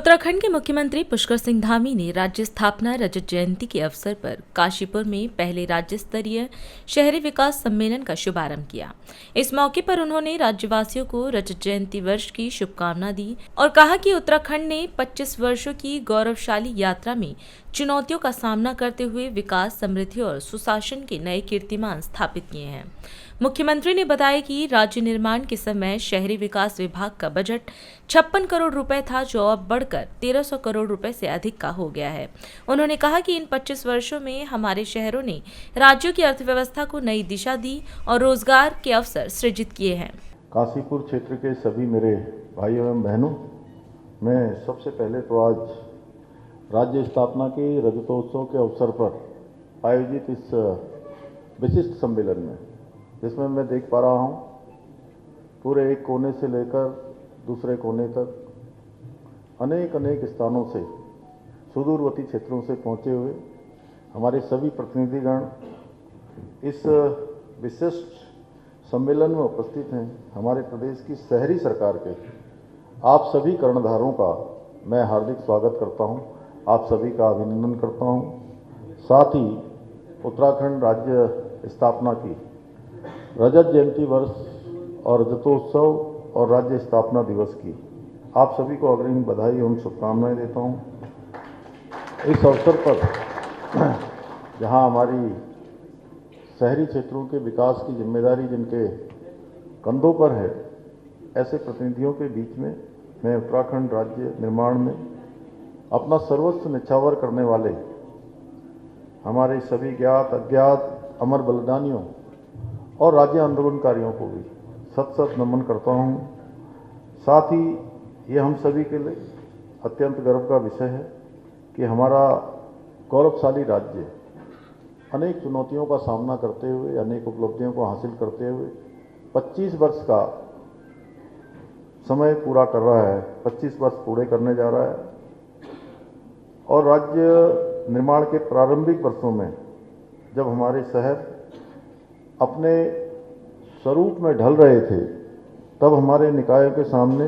उत्तराखंड के मुख्यमंत्री पुष्कर सिंह धामी ने राज्य स्थापना रजत जयंती के अवसर पर काशीपुर में पहले राज्य स्तरीय शहरी विकास सम्मेलन का शुभारंभ किया। इस मौके पर उन्होंने राज्यवासियों को रजत जयंती वर्ष की शुभकामना दी और कहा कि उत्तराखंड ने 25 वर्षों की गौरवशाली यात्रा में चुनौतियों का सामना करते हुए विकास, समृद्धि और सुशासन के नए कीर्तिमान स्थापित किए हैं। मुख्यमंत्री ने बताया कि राज्य निर्माण के समय शहरी विकास विभाग का बजट 56 करोड़ रुपए था, जो अब बढ़कर 1300 करोड़ रुपए से अधिक का हो गया है। उन्होंने कहा कि इन 25 वर्षों में हमारे शहरों ने राज्यों की अर्थव्यवस्था को नई दिशा दी और रोजगार के अवसर सृजित किए हैं। काशीपुर क्षेत्र के सभी मेरे भाइयों एवं बहनों, मैं सबसे पहले तो आज राज्य स्थापना के रजतोत्सव के अवसर पर आयोजित इस विशिष्ट सम्मेलन में, जिसमें मैं देख पा रहा हूं पूरे एक कोने से लेकर दूसरे कोने तक अनेक स्थानों से, सुदूरवर्ती क्षेत्रों से पहुंचे हुए हमारे सभी प्रतिनिधिगण इस विशिष्ट सम्मेलन में उपस्थित हैं। हमारे प्रदेश की शहरी सरकार के आप सभी कर्णधारों का मैं हार्दिक स्वागत करता हूं, आप सभी का अभिनंदन करता हूं। साथ ही उत्तराखंड राज्य स्थापना की रजत जयंती वर्ष और रजतोत्सव और राज्य स्थापना दिवस की आप सभी को अग्रिम बधाई एवं शुभकामनाएं देता हूं। इस अवसर पर जहां हमारी शहरी क्षेत्रों के विकास की जिम्मेदारी जिनके कंधों पर है, ऐसे प्रतिनिधियों के बीच में मैं उत्तराखंड राज्य निर्माण में अपना सर्वस्व न्यौछावर करने वाले हमारे सभी ज्ञात अज्ञात अमर बलिदानियों और राज्य आंदोलनकारियों को भी सत सत नमन करता हूं। साथ ही ये हम सभी के लिए अत्यंत गर्व का विषय है कि हमारा गौरवशाली राज्य अनेक चुनौतियों का सामना करते हुए, अनेक उपलब्धियों को हासिल करते हुए 25 वर्ष का समय पूरा कर रहा है, 25 वर्ष पूरे करने जा रहा है। और राज्य निर्माण के प्रारंभिक वर्षों में जब हमारे शहर अपने स्वरूप में ढल रहे थे, तब हमारे निकायों के सामने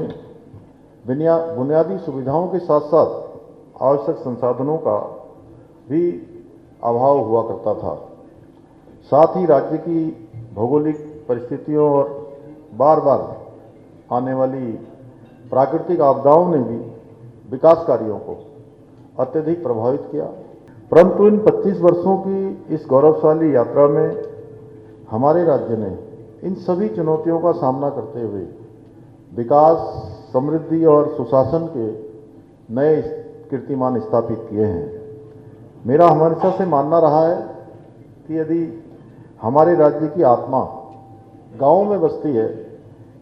बुनियादी सुविधाओं के साथ साथ आवश्यक संसाधनों का भी अभाव हुआ करता था। साथ ही राज्य की भौगोलिक परिस्थितियों और बार बार आने वाली प्राकृतिक आपदाओं ने भी विकास कार्यों को अत्यधिक प्रभावित किया। परंतु इन 25 वर्षों की इस गौरवशाली यात्रा में हमारे राज्य ने इन सभी चुनौतियों का सामना करते हुए विकास, समृद्धि और सुशासन के नए कीर्तिमान स्थापित किए हैं। मेरा हमेशा से मानना रहा है कि यदि हमारे राज्य की आत्मा गांवों में बसती है,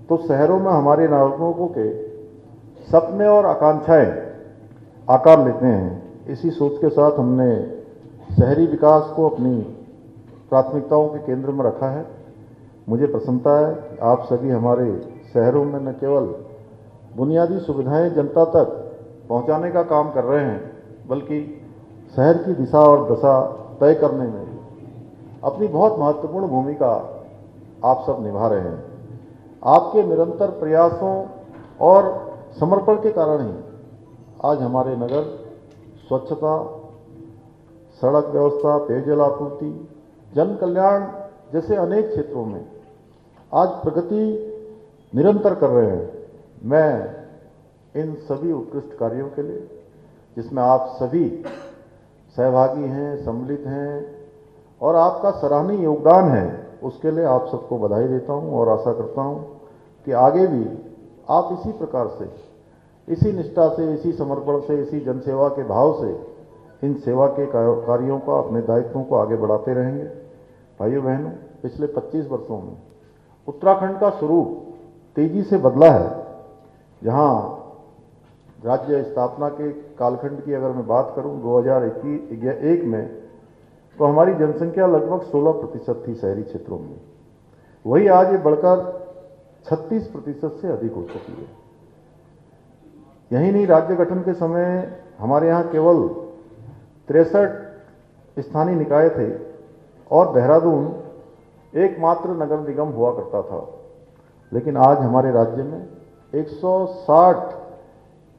तो शहरों में हमारे नागरिकों के सपने और आकांक्षाएं आकार लेते हैं। इसी सोच के साथ हमने शहरी विकास को अपनी प्राथमिकताओं के केंद्र में रखा है। मुझे प्रसन्नता है कि आप सभी हमारे शहरों में न केवल बुनियादी सुविधाएं जनता तक पहुंचाने का काम कर रहे हैं, बल्कि शहर की दिशा और दशा तय करने में अपनी बहुत महत्वपूर्ण भूमिका आप सब निभा रहे हैं। आपके निरंतर प्रयासों और समर्पण के कारण ही आज हमारे नगर स्वच्छता, सड़क व्यवस्था, पेयजल आपूर्ति, जन कल्याण जैसे अनेक क्षेत्रों में आज प्रगति निरंतर कर रहे हैं। मैं इन सभी उत्कृष्ट कार्यों के लिए, जिसमें आप सभी सहभागी हैं, सम्मिलित हैं और आपका सराहनीय योगदान है, उसके लिए आप सबको बधाई देता हूं और आशा करता हूं कि आगे भी आप इसी प्रकार से, इसी निष्ठा से, इसी समर्पण से, इसी जनसेवा के भाव से इन सेवा के कार्यों का, अपने दायित्वों को आगे बढ़ाते रहेंगे। भाइयों बहनों, पिछले 25 वर्षों में उत्तराखंड का स्वरूप तेजी से बदला है। जहां राज्य स्थापना के कालखंड की अगर मैं बात करूं 2001 में, तो हमारी जनसंख्या लगभग 16% थी शहरी क्षेत्रों में। वही आज ये बढ़कर 36% से अधिक हो चुकी है। यही नहीं, राज्य गठन के समय हमारे यहाँ केवल 63 स्थानीय निकाय थे और देहरादून एकमात्र नगर निगम हुआ करता था। लेकिन आज हमारे राज्य में 160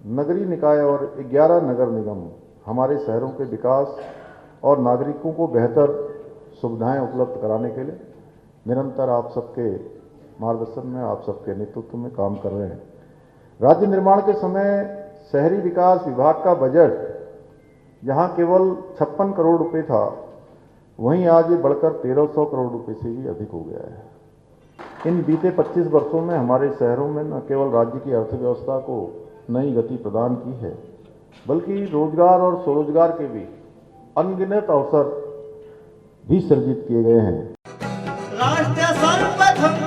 नगरीय निकाय और 11 नगर निगम हमारे शहरों के विकास और नागरिकों को बेहतर सुविधाएं उपलब्ध कराने के लिए निरंतर आप सबके मार्गदर्शन में, आप सबके नेतृत्व में काम कर रहे हैं। राज्य निर्माण के समय शहरी विकास विभाग का बजट जहां केवल 56 करोड़ रुपए था, वहीं आज ये बढ़कर 1300 करोड़ रुपए से भी अधिक हो गया है। इन बीते 25 वर्षों में हमारे शहरों में न केवल राज्य की अर्थव्यवस्था को नई गति प्रदान की है, बल्कि रोजगार और स्वरोजगार के भी अनगिनत अवसर भी सृजित किए गए हैं। राष्ट्र सर्वप्रथम